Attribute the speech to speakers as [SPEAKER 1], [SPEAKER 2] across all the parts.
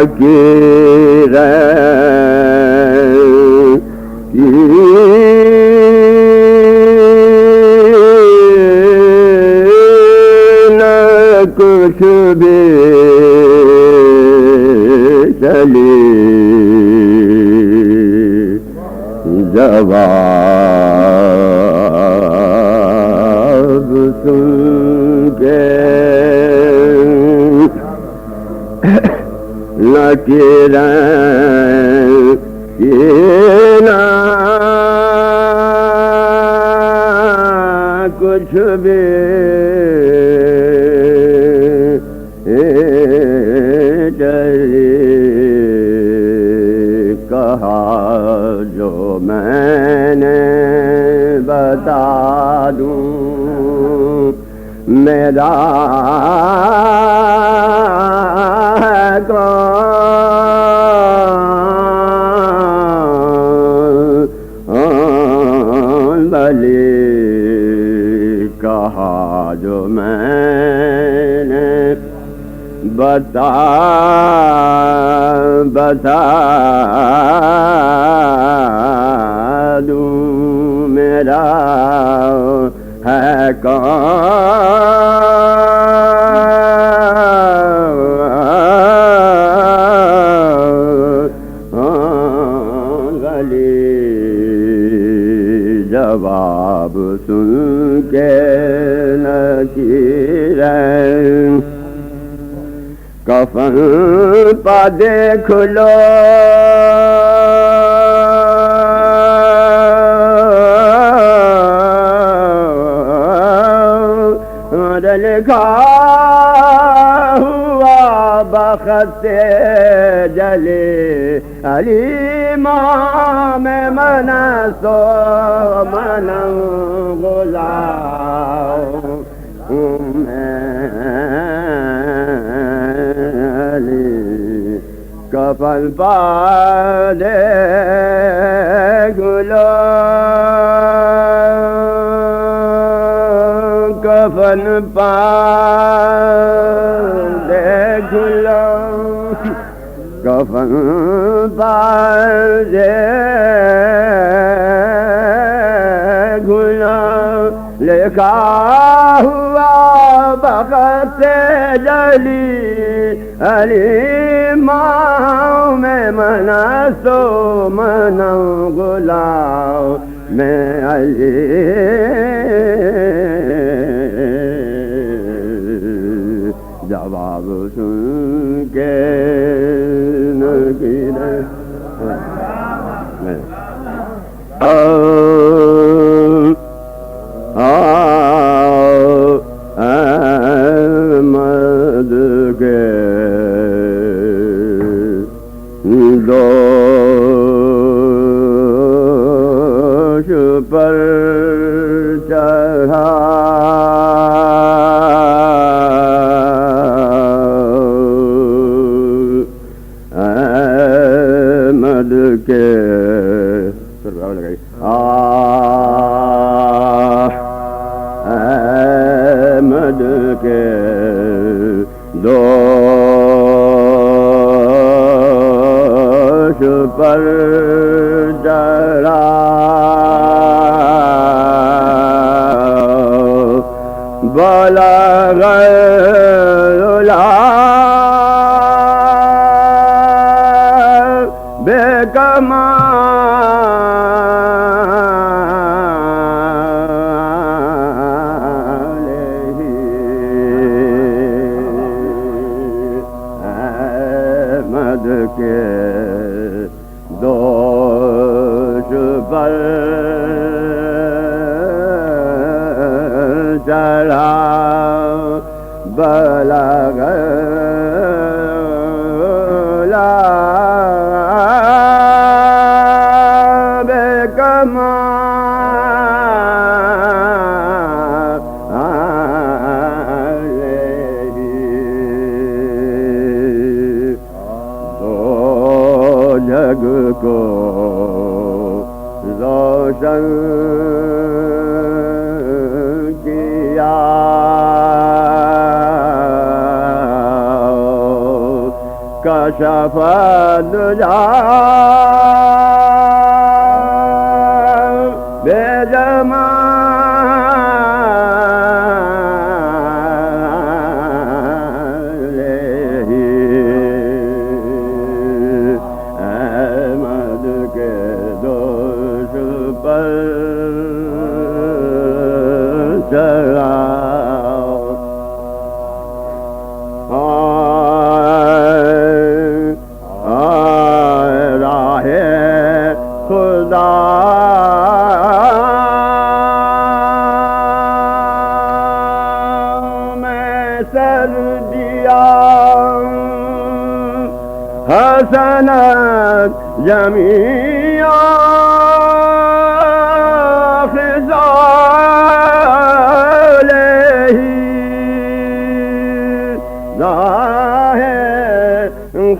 [SPEAKER 1] نکیر کچھ بھی چلی جواب سن کے نکیریں کینا کچھ بھی کہا جو میں نے بتا دوں میرا کون بلی کہا جو میں نے بتا دوں میرا ہے کون گلی جواب سن کے نکیریں کفن پا دیکھ لو لکھا ہوا بخط جلے علی امام منسو من غلام کفن پا دیکھ لو کفن پا دیکھ لو کفن پا دیکھ لو لکھا ہوا بخط جلی علی امام منسو من غلام میں علی جواب سن کے نکیریں احمد کے دوش پر چڑھا احمد کے احمد کے دوش پر چڑھا بلغ العلا بے کمال احمد کے دوش پر چڑھا بلغ بے کمال دو جگ کو روشن کیا کشف الدجا بے جمالہ احمد کے دوش پر چلا راہ خدا میں سر دیا حسنت جمیع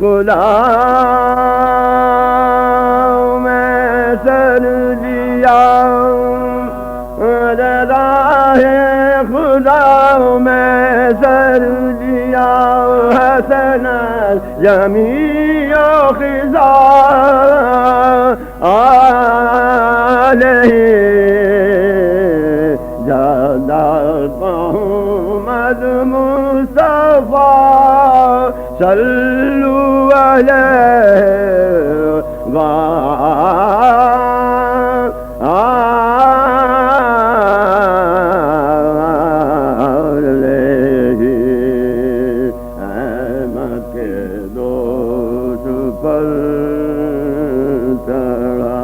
[SPEAKER 1] خدا میں سر دیا راہ خدا میں سر دیا حسنت جمیع خزا علیہ جادت محمد مصطفیٰ صلو علیہ احمد کے دوش پر چڑھا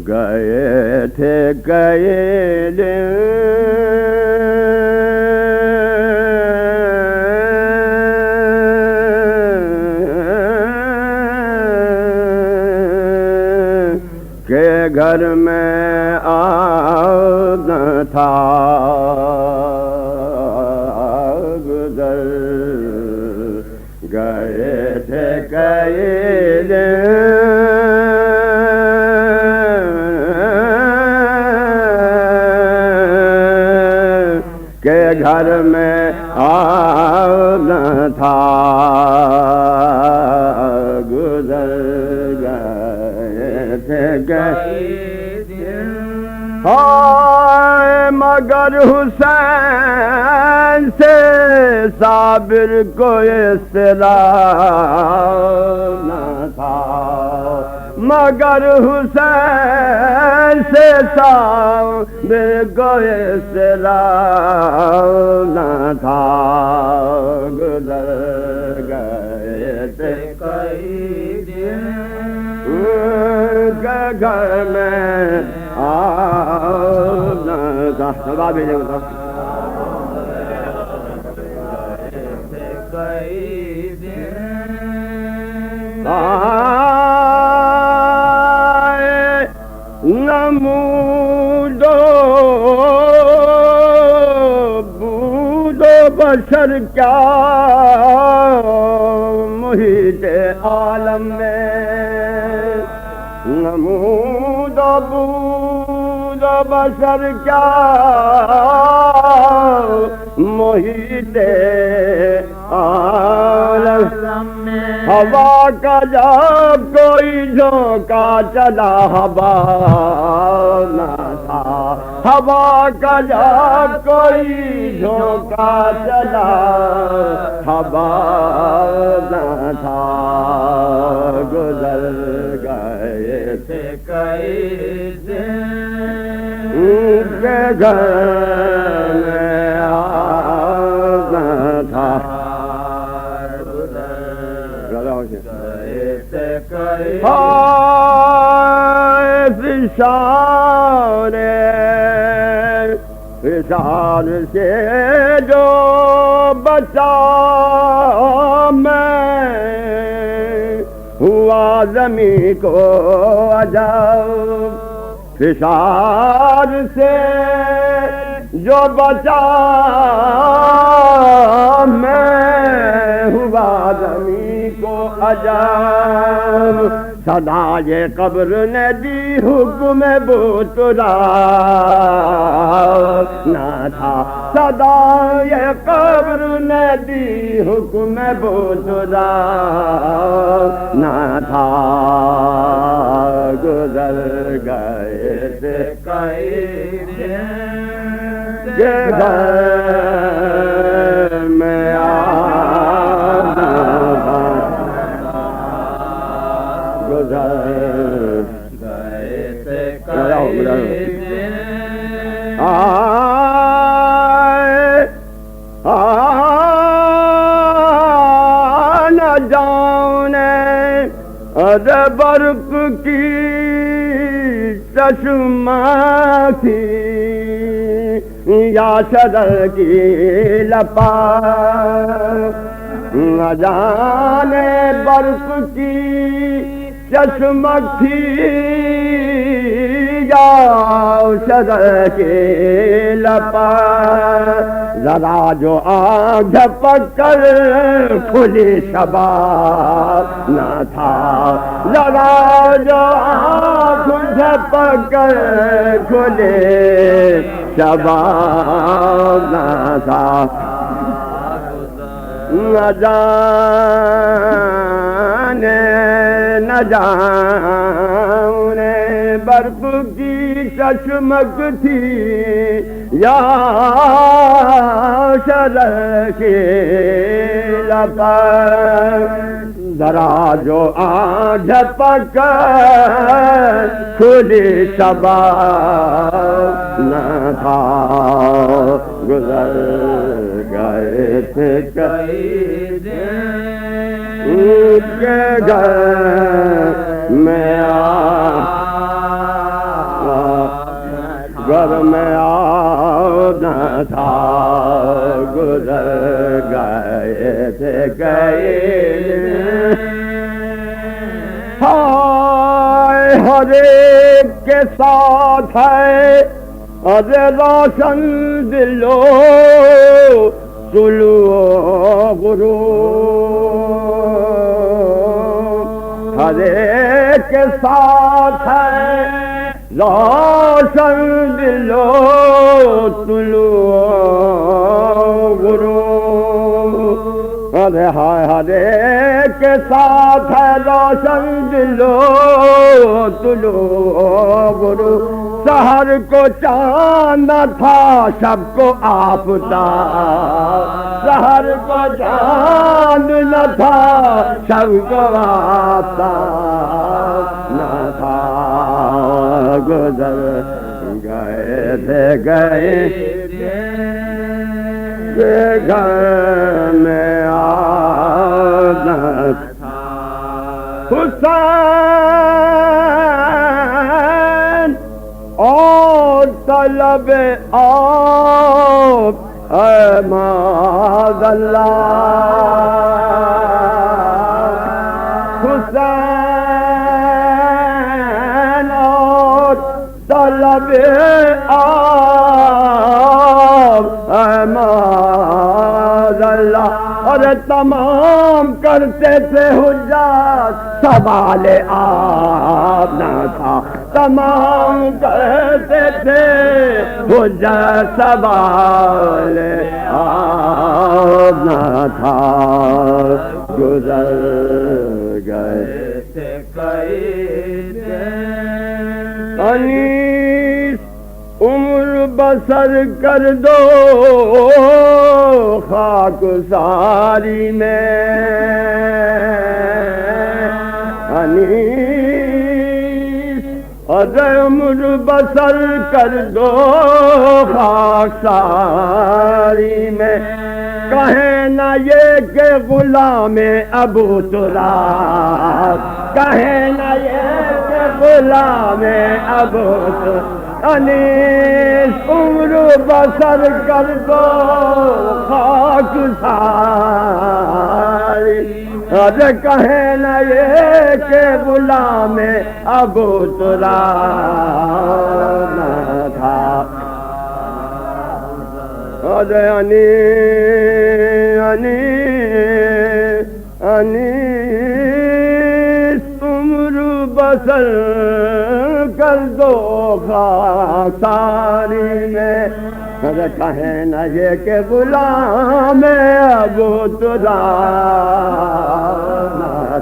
[SPEAKER 1] گئے تھے کئی دن کہ گھر میں آگ تھا گزر گئے تھے کئی دن کہ گھر میں آگ تھا گزر گئے تھے کئی دن ہائے مگر حسین سے صابر کو اصطلاح نہ تھا مگر حسین سے صابر کو اصطلاح نہ تھا گزر گئے تھے کئی دن کہ گھر میں آنا تھا سبا بھی جو تھا کئی دن نمود بود بشر کیا محیط عالم میں نمود بود بشر کیا محیط عالم میں ہوا کا جب کوئی جھونکا چلا ہوا نہ تھا ہوا کا جب کوئی جھونکا چلا ہوا نہ تھا گزر گئے تھے کئی دن کے گھر میں آنا تھا فشار سے جو بچا میں ہوا زمین کو عجب فشار سے جو بچا میں ہوا زمین کو عجب صدائے قبر نے دی حکم بوترا نہ تھا صدائے قبر نے دی حکم بوترا نہ تھا گزر گئے تھے کئی دن کے گھر میں گزر گئے تھے کئی دن نہ جانے ارے برق کی چشمہ کی یا شرر کی لپا نہ جانے برق کی چشمہ کی یا شرر کی لپا ذرا جو آنکھ جھپک کر کھلی شباب نہ تھا ذرا جو آنکھ جھپک کر کھلی شباب نہ تھا نہ جانے برق کی چشمک تھی یا شرر کی لپا ذرا جو آنکھ جھپک کھلی شباب نہ تھا گزر گئے تھے کئی دن کے گھر میں گھر میں آنا تھا گزر گئے تھے کئی دن ہائے ہر ایک کے ساتھ ہے ارے روشن دلو طلوع غروب ہر ایک کے ساتھ ہے روشن دلو طلوع غروب ارے ہائے ہر ایک کے ساتھ ہے روشن دلو طلوع غروب سحر کو چاند تھا شب کو آفتاب سحر کو چاند نہ تھا شب کو آفتاب نہ تھا گزر گئے تھے گئے گھر میں آنا تھا حسین اور طلب آب اے معاذ اللہ حسین اور طلب آب اے معاذ اللہ اور تمام کرتے تھے حجات سوال آب نہ تھا تمام کرتے تھے حجت سوال آب نہ تھا گزر گئے تھے کئی دن انیس عمر بسر کر دو خاک ساری میں انیس عمر بسر کر دو خاک ساری میں کہیں نہ یہ کہ غلام ابو تراب کہیں نہ یہ کہ غلام ابو تراب انیس عمر بسر کر دو خاک ساری ارے کہیں نہ یہ کہ غلام ابو تراب نہ تھا ارے انیس عمر بسر کر دو خاکساری میں کہیں نہ یہ کہ غلام ابو تراب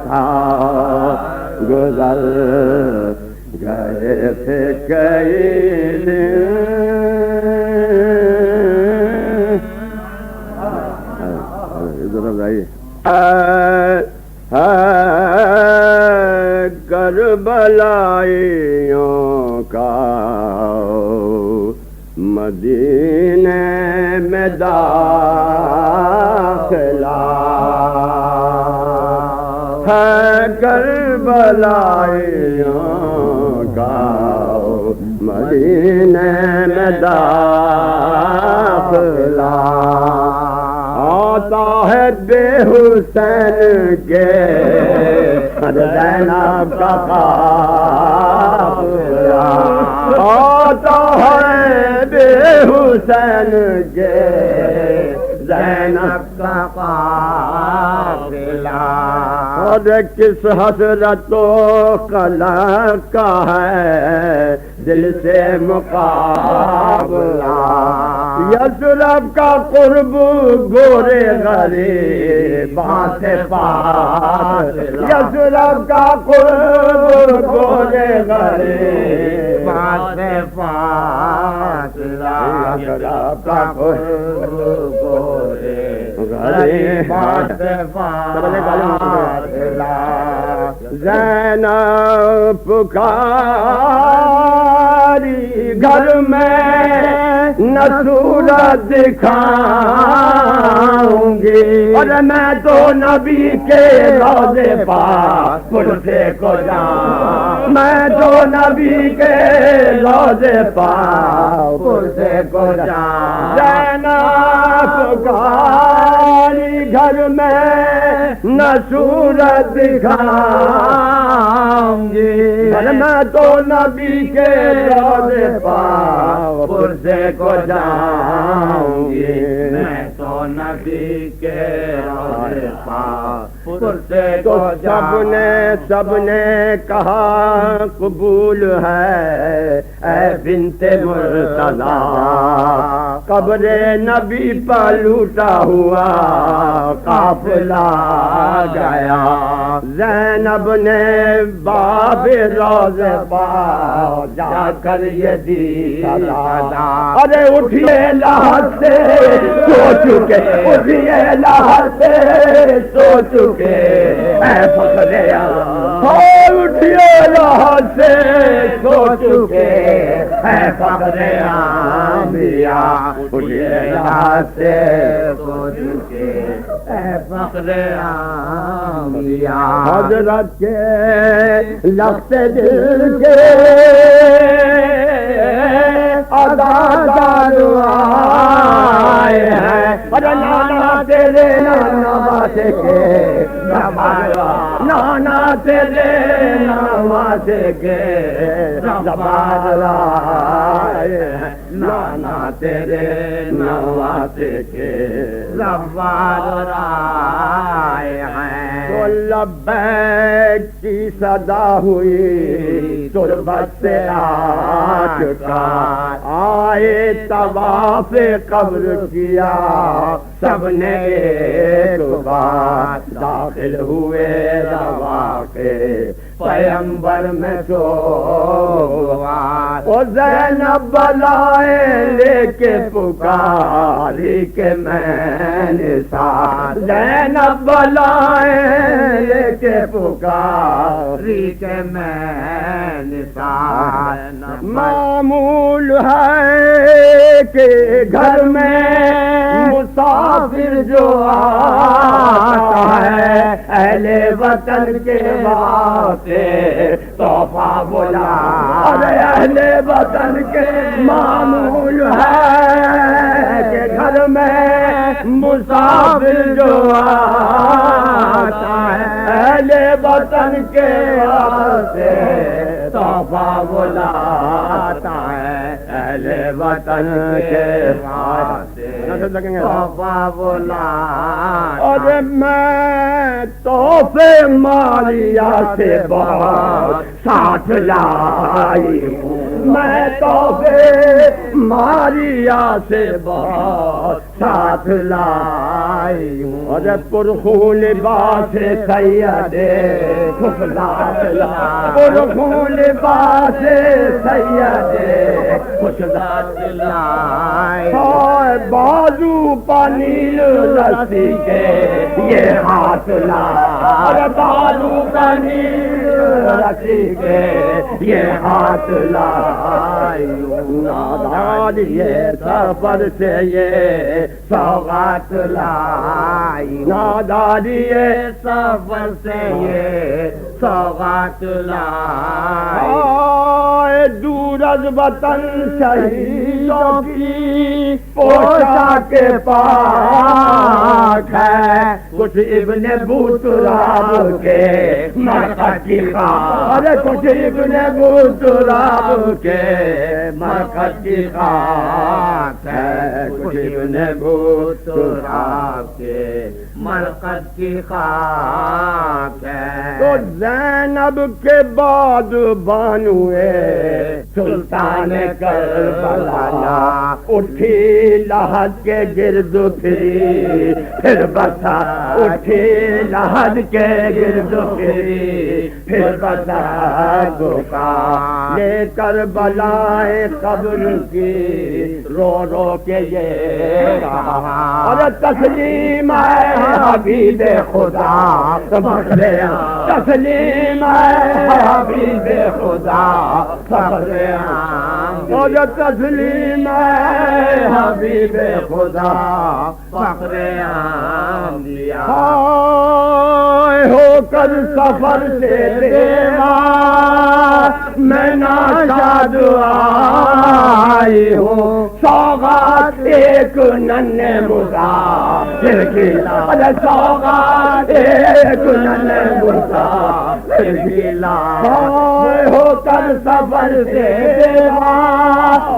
[SPEAKER 1] تھا گزر گئے تھے کئی دن کربلائیوں کا مدینے میں داخلہ ہے کربلائیوں کا مدینے میں داخلہ آتا ہے بے حسین کے زینب کا قافلہ آتا ہے بے حسین کے زینب کا قافلہ اور کس حسرت و قلق کا ہے دل سے مقابلہ یثرب کا قرب گورے غریباں سے فاصلہ یثرب کا قرب گورے غریباں سے فاصلہ یثرب کا قرب گورے غریباں سے فاصلہ زینب پکاری گھر میں نہ صورت دکھاؤں گی اور میں تو نبی کے روضے پاک پرسے کو جاؤں میں تو نبی کے روضے پاک پرسے کو جاؤں زینب پکاری گھر میں نہ صورت دکھاؤں گی اور میں تو نبی کے روضے پاک پرسے کو جاؤں گی میں تو نبی کے روضے پاک پرسے کو جاؤں سب نے کہا قبول ہے اے بنت مرتضی قبر نبی پر لوٹا ہوا قافلہ گیا زینب نے باب روضے پاک جا کر یہ دی صدا ارے اٹھیے لحظ سے سو چکے اٹھیے لحظ سے سو چکے اے فخر اٹھیے لحظ سے سو چکے اے فخر انبیاء اٹھیے لحظ سے سو چکے اے فخر انبیاء حضرت کے لخت دل کے ادادار آئے ہیں اور نانا تیرے نواز کے نانا تیرے نواز کے زبان آئے ہیں نانا تیرے نواز کے زبان آئے ہیں تو لبیک کی صدا ہوئی تربت سے آج کا آئے طواف قبر کیا سب نے ایک بار داخل ہوئے روا کے پیمبر میں سوار او زینب بلائے لے کے پکاری کے میں نثار زینب بلائے لے کے پکاری کے میں نثار معمول ہے کہ گھر میں مسافر جو آتا ہے اہل وطن کے واسطے تحفہ بلا ارے اہل وطن کے معمول ہے کہ گھر میں مسافر جو آتا ہے اہل وطن کے واسطے تحفہ بلاتا ہے اہل وطن کے واسطے
[SPEAKER 2] تحفہ بولا
[SPEAKER 1] اور میں تحفے ماریا سے بہت ساتھ لائی ہوں، میں تحفے ماریا سے بہت ساتھ لائی ہوں، اور پرخون لباس سید خوشلات لائی، پرخون لباس سید خوشلات لائی، بازو پنیل رسی کے یہ ہاتھ لائی، بازو پنیل رسی کے یہ ہاتھ لائی، نادان یہ سفر سے یہ سوغات لائی، نادان یہ
[SPEAKER 2] سفر سے یہ سوغات لائی،
[SPEAKER 1] دور از وطن شہیدوں کی پوشاک پاک ہے، کچھ ابن بوتراب کے مرکز کی خاک، کچھ ابن بوتراب کے مرکز کی خاک ہے، کچھ ابن بوتراب کے
[SPEAKER 2] مرکز کی خاک ہے،
[SPEAKER 1] تو زینب کے بعد بانوئے سلطان کربلا اٹھی لحد کے گرد پھری، پھر بسا اٹھی لحد کے گرد پھری، پھر بسا گھا لے کر بلائے قبر کی رو رو کے یہ کہا، اور تسلیم ہے حبیب خدا فخر تسلیم ہے حبیب خدا فخر اور تسلیم ہے حبیب خدا
[SPEAKER 2] فخر انبیاء،
[SPEAKER 1] ہو کر سفر سے دیوا میں ناشاد آئی ہوں، سوغات ایک ننھے مسافر کی، ارے سوغات ایک ننھے مسافر کی لائی، ہو کر سفر سے دیوا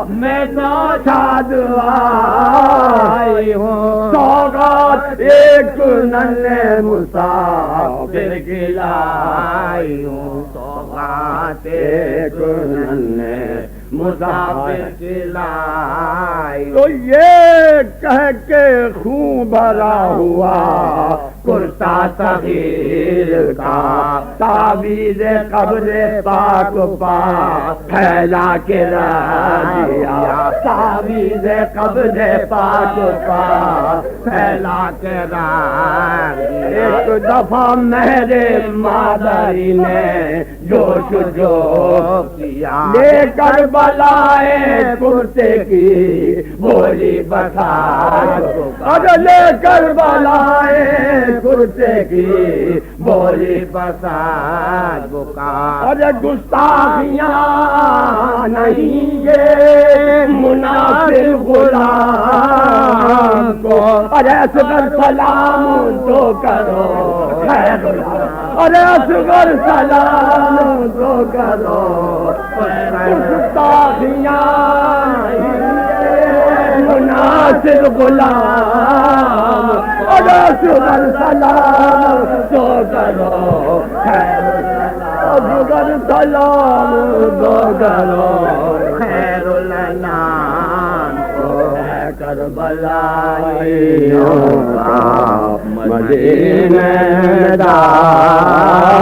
[SPEAKER 1] میں ناشاد آئی ہوں، سوغات ایک ننھے مسافر کی لائی ہوں،
[SPEAKER 2] سوغات
[SPEAKER 1] ایک ننھے
[SPEAKER 2] مسافر کی لائی،
[SPEAKER 1] تو یہ کہہ کے خون بھرا ہوا کرتا صغیر کا، تعویذ قبر پاک پا پھیلا کے رکھ دیا، تعویذ قبر پاک پا
[SPEAKER 2] پھیلا کے رکھ دیا،
[SPEAKER 1] ایک دفعہ میرے مادری نے جوش جوش
[SPEAKER 2] کیا،
[SPEAKER 1] لے کر بلائے کرتے کی بولی بتا، اور لے کر بلائے کرتے کی بولی
[SPEAKER 2] بسات بکا،
[SPEAKER 1] اور گستاخیاں نہیں یہ مناسب غلام کو، اور اصغر سلام تو کرو خیر اللہ، اور اصغر سلام تو کرو گستاخیاں مناسب غلام، اور اصغر سلام تو کرو خیر اللہ، اصغر سلام تو کرو
[SPEAKER 2] خیر الانام کو،
[SPEAKER 1] کربلائیوں کا مدینہ داخلہ